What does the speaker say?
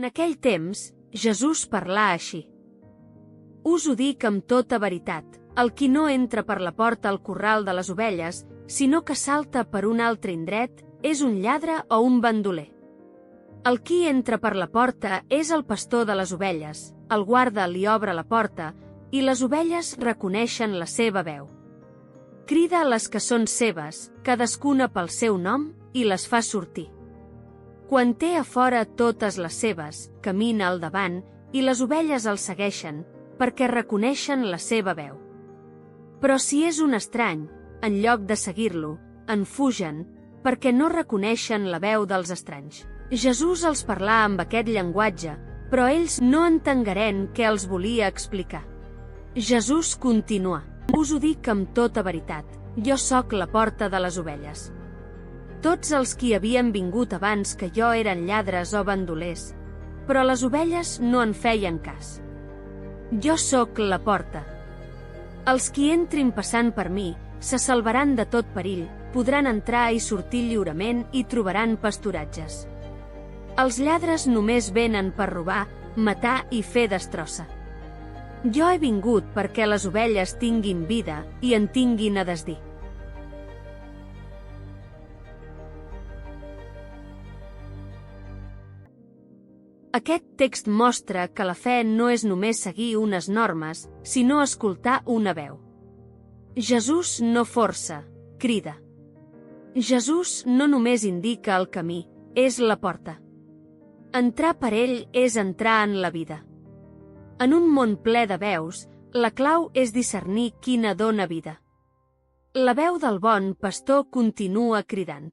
En aquell temps, Jesús parlà així. Us ho dic amb tota veritat, el qui no entra per la porta al corral de les ovelles, sinó que salta per un altre indret, és un lladre o un bandoler. El qui entra per la porta és el pastor de les ovelles, el guarda li obre la porta, i les ovelles reconeixen la seva veu. Crida a les que són seves, cadascuna pel seu nom, i les fa sortir. Quan té a fora totes les seves, camina al davant, i les ovelles el segueixen, perquè reconeixen la seva veu. Però si és un estrany, en lloc de seguir-lo, en fugen, perquè no reconeixen la veu dels estranys. Jesús els parlà amb aquest llenguatge, però ells no entengueren què els volia explicar. Jesús continua. Us ho dic amb tota veritat, jo sóc la porta de les ovelles. Tots els qui havien vingut abans que jo eren lladres o bandolers, però les ovelles no en feien cas. Jo sóc la porta. Els qui entrin passant per mi se salvaran de tot perill, podran entrar i sortir lliurement i trobaran pasturatges. Els lladres només venen per robar, matar i fer destrossa. Jo he vingut perquè les ovelles tinguin vida i en tinguin a desdir. Aquest text mostra que la fe no és només seguir unes normes, sinó escoltar una veu. Jesús no força, crida. Jesús no només indica el camí, és la porta. Entrar per ell és entrar en la vida. En un món ple de veus, la clau és discernir quina dona vida. La veu del bon pastor continua cridant.